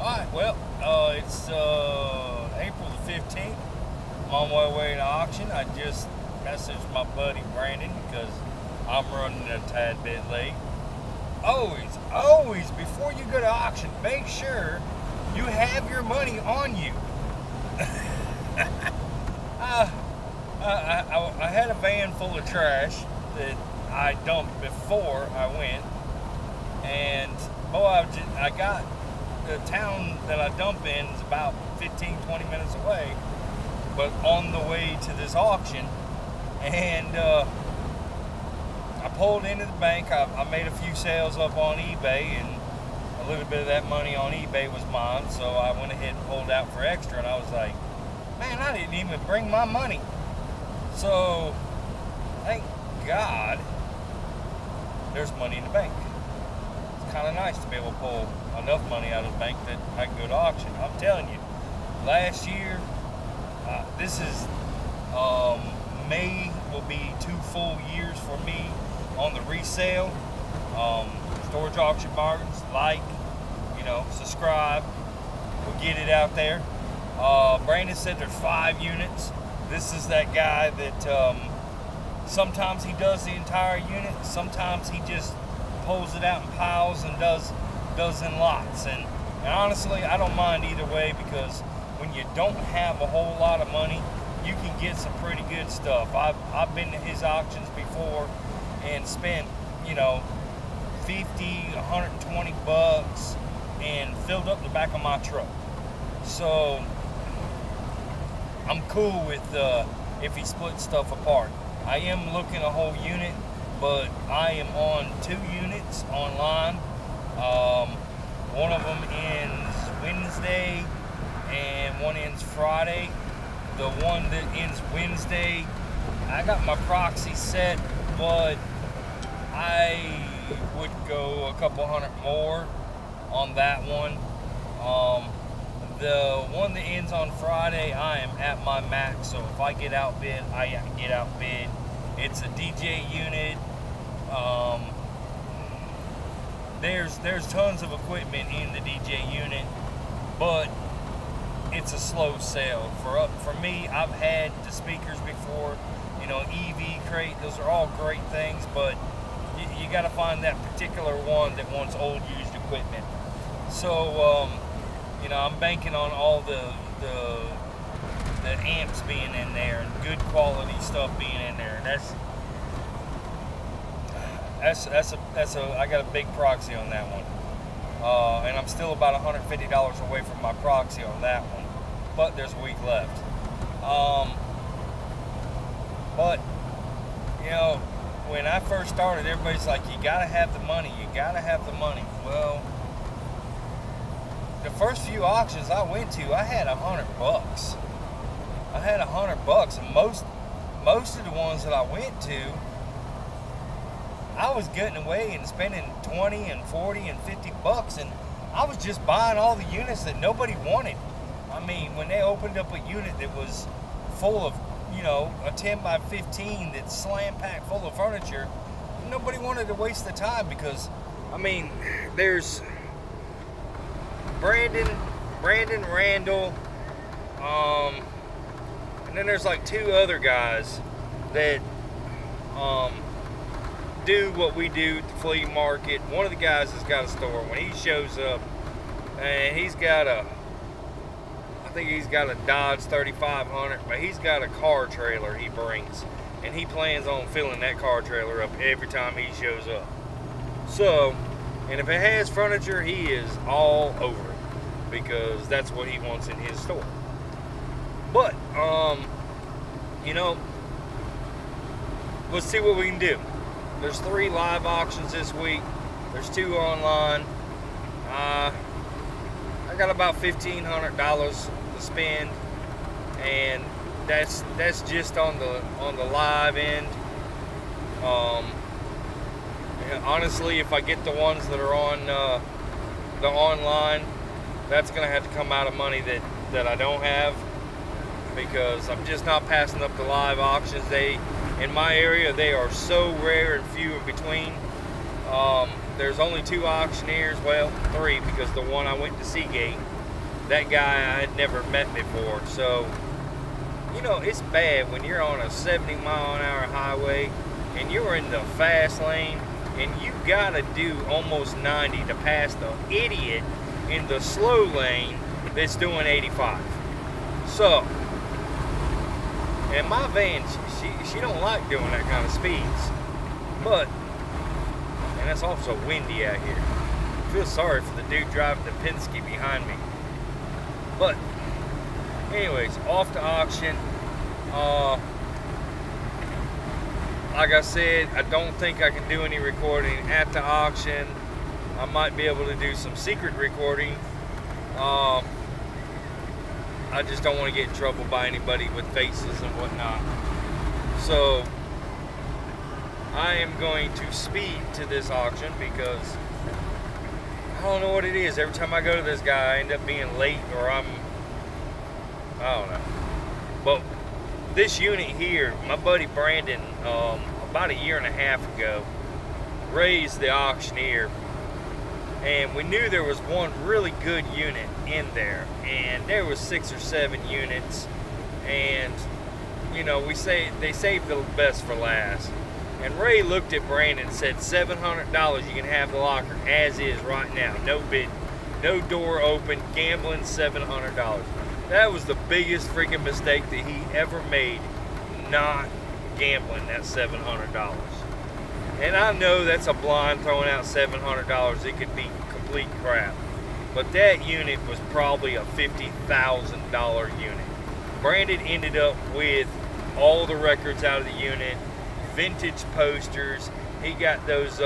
Alright, well, it's April the 15th. I'm on my way to auction. I just messaged my buddy Brandon because I'm running a tad bit late. Always, before you go to auction, make sure you have your money on you. I had a van full of trash that I dumped before I went, and boy, I got the town that I dump in is about 15-20 minutes away, but on the way to this auction, and I pulled into the bank. I made a few sales up on eBay, and a little bit of that money on eBay was mine, so I went ahead and pulled out for extra, and I was like, man, I didn't even bring my money. So thank God there's money in the bank. It's kind of nice to be able to pull enough money out of the bank that I can go to auction. I'm telling you, last year, this is May will be 2 full years for me on the resale. Storage Auction Bargains, subscribe. We'll get it out there. Brandon said there's 5 units. This is that guy that sometimes he does the entire unit, sometimes he just pulls it out in piles and does in lots. And honestly, I don't mind either way, because when you don't have a whole lot of money, you can get some pretty good stuff. I've been to his auctions before and spent, 50, 120 bucks and filled up the back of my truck. So I'm cool with if he splits stuff apart. I am looking a whole unit, but I am on 2 units online. One of them ends Wednesday and one ends Friday. The one that ends Wednesday, I got my proxy set, but I would go a couple hundred more on that one. The one that ends on Friday, I am at my max, so if I get outbid, I get outbid. It's a DJ unit. There's tons of equipment in the DJ unit, but it's a slow sale. For me, I've had the speakers before, EV crate. Those are all great things, but you got to find that particular one that wants old used equipment. So I'm banking on all the amps being in there and good quality stuff being in there. I got a big proxy on that one, and I'm still about $150 away from my proxy on that one. But there's a week left. But when I first started, everybody's like, you gotta have the money. You gotta have the money. Well, the first few auctions I went to, I had $100. I had $100, and most of the ones that I went to, I was getting away and spending 20 and 40 and 50 bucks, and I was just buying all the units that nobody wanted. I mean, when they opened up a unit that was full of, a 10 by 15 that's slam packed full of furniture, nobody wanted to waste the time, because, there's Brandon Randall, and then there's like 2 other guys that do what we do at the flea market. One of the guys has got a store. When he shows up, and I think he's got a Dodge 3500, but he's got a car trailer he brings, and he plans on filling that car trailer up every time he shows up. So, and if it has furniture, he is all over it, because that's what he wants in his store. But let's see what we can do. There's 3 live auctions this week. There's 2 online. I got about $1,500 to spend, and that's just on the live end. Honestly, if I get the ones that are on the online, that's gonna have to come out of money that I don't have, because I'm just not passing up the live auctions. In my area, they are so rare and few in between there's only 2 auctioneers, well, 3, because the one I went to Seagate, that guy I had never met before. So, you know, it's bad when you're on a 70-mile-an-hour highway and you're in the fast lane and you gotta do almost 90 to pass the idiot in the slow lane that's doing 85. So, and my van, she don't like doing that kind of speeds. But, and it's also windy out here. I feel sorry for the dude driving the Penske behind me. But, anyways, off to auction. Like I said, I don't think I can do any recording at the auction. I might be able to do some secret recording. I just don't want to get in trouble by anybody with faces and whatnot. So, I am going to speed to this auction because I don't know what it is. Every time I go to this guy, I end up being late, or I don't know. But this unit here, my buddy Brandon, about 1.5 years ago, raised the auctioneer, and we knew there was one really good unit in there, and there was 6 or 7 units, and you know, they saved the best for last. And Ray looked at Brandon and said, $700, you can have the locker as is right now. No bid, no door open, gambling, $700. That was the biggest freaking mistake that he ever made, not gambling that $700. And I know that's a blind throwing out $700. It could be complete crap. But that unit was probably a $50,000 unit. Brandon ended up with all the records out of the unit, vintage posters. He got those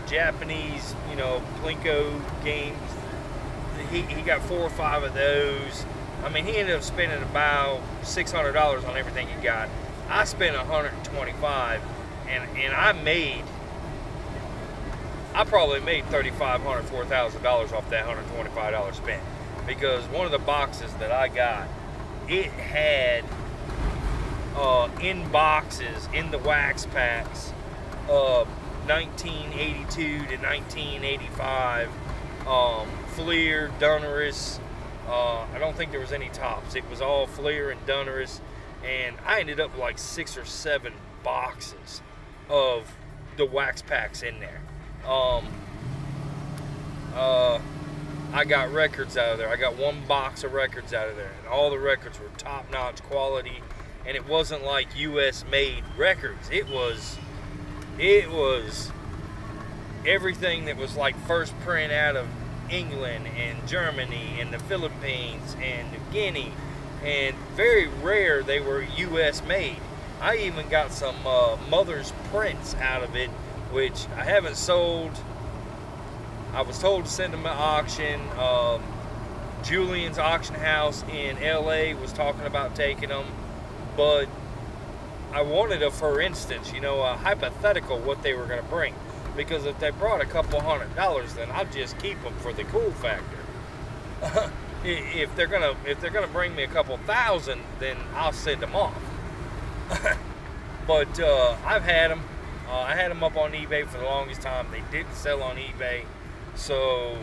Japanese, you know, Plinko games. He got 4 or 5 of those. I mean, he ended up spending about $600 on everything he got. I spent $125, and I probably made $3,500, $4,000 off that $125 spent, because one of the boxes that I got, it had in boxes, in the wax packs, 1982 to 1985, Fleer, Donruss. I don't think there was any tops. It was all Fleer and Donruss, and I ended up with like 6 or 7 boxes of the wax packs in there. I got records out of there. I got 1 box of records out of there, and all the records were top-notch quality. And it wasn't like U.S. made records. It was everything that was like first print out of England and Germany and the Philippines and New Guinea, and very rare they were U.S. made. I even got some mother's prints out of it, which I haven't sold. I was told to send them to auction. Julian's auction house in L.A. was talking about taking them. But I wanted a, for instance, you know, a hypothetical what they were going to bring. Because if they brought a couple $100, then I'll just keep them for the cool factor. If they're gonna bring me a couple thousand, then I'll send them off. But I've had them. I had them up on eBay for the longest time. They didn't sell on eBay, so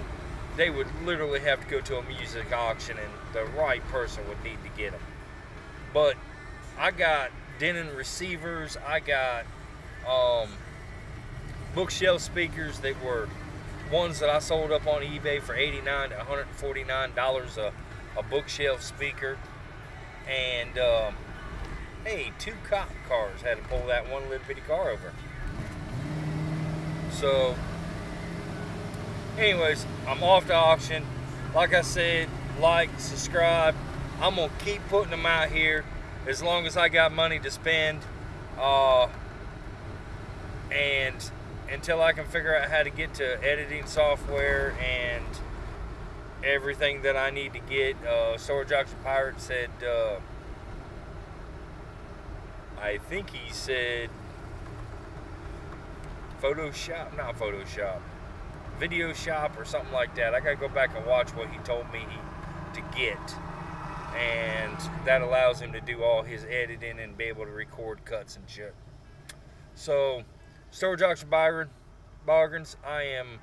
they would literally have to go to a music auction, and the right person would need to get them. But I got Denon receivers. I got bookshelf speakers that were ones that I sold up on eBay for $89 to $149 a bookshelf speaker. And hey, 2 cop cars had to pull that one little bitty car over. So anyways, I'm off to auction. Like I said, like, subscribe. I'm gonna keep putting them out here as long as I got money to spend, and until I can figure out how to get to editing software and everything that I need to get. Storage Auction Pirate said, I think he said Photoshop, not Photoshop, Video Shop or something like that. I gotta go back and watch what he told me to get. And that allows him to do all his editing and be able to record cuts and shit. So, Storage Auction Bargains, I am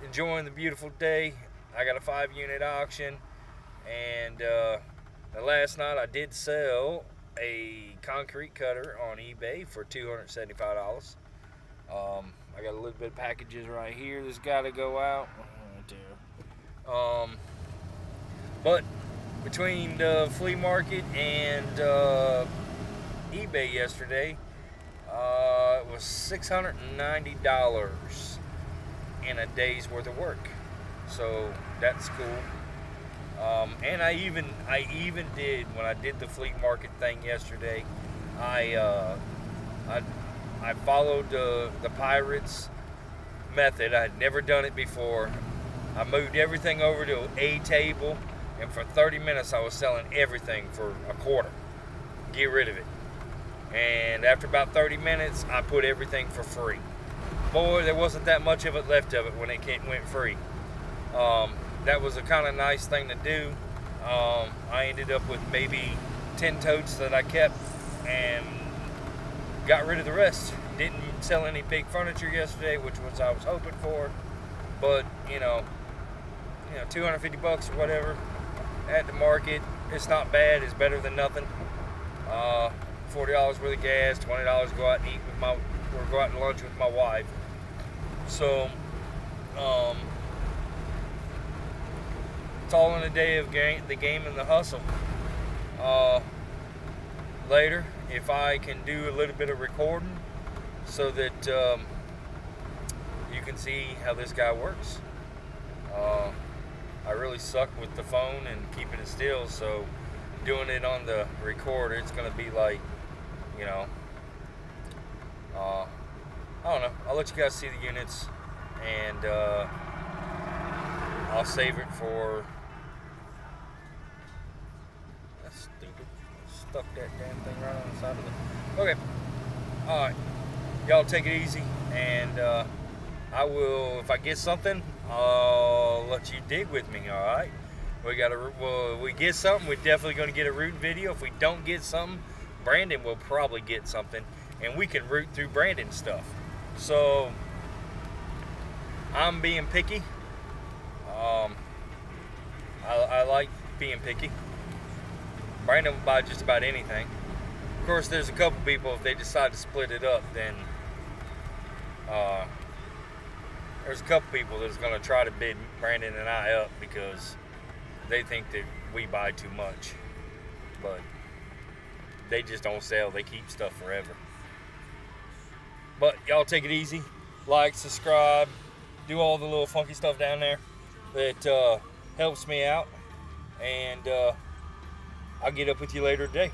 enjoying the beautiful day. I got a 5-unit auction, and last night I did sell a concrete cutter on eBay for $275. I got a little bit of packages right here that's got to go out right there. But between the flea market and eBay yesterday, it was $690 in a day's worth of work. So that's cool. And I even did, when I did the flea market thing yesterday, I followed the Pirates method. I had never done it before. I moved everything over to a table, and for 30 minutes I was selling everything for a quarter. Get rid of it. And after about 30 minutes, I put everything for free. Boy, there wasn't that much of it left of it when it went free. That was a kind of nice thing to do. I ended up with maybe 10 totes that I kept and got rid of the rest. Didn't sell any big furniture yesterday, which was I was hoping for. But you know, $250 or whatever at the market, it's not bad. It's better than nothing. $40 worth of gas, $20 to go out and eat with or go out to lunch with my wife. So, it's all in a day of the game and the hustle. Later, if I can do a little bit of recording so that you can see how this guy works. I really suck with the phone and keeping it still, so doing it on the recorder, it's going to be like, I don't know. I'll let you guys see the units, and I'll save it for... That's stupid. Stuck that damn thing right on the side of it. Okay. Alright. Y'all take it easy, and I will, if I get something, I'll let you dig with me, alright? We get something, we're definitely going to get a rooting video. If we don't get something, Brandon will probably get something, and we can root through Brandon's stuff. So, I'm being picky. I like being picky. Brandon will buy just about anything. Of course, there's a couple people, if they decide to split it up, then there's a couple people that's going to try to bid Brandon and I up because they think that we buy too much. But they just don't sell. They keep stuff forever. But y'all take it easy. Like, subscribe, do all the little funky stuff down there that helps me out. And I'll get up with you later today.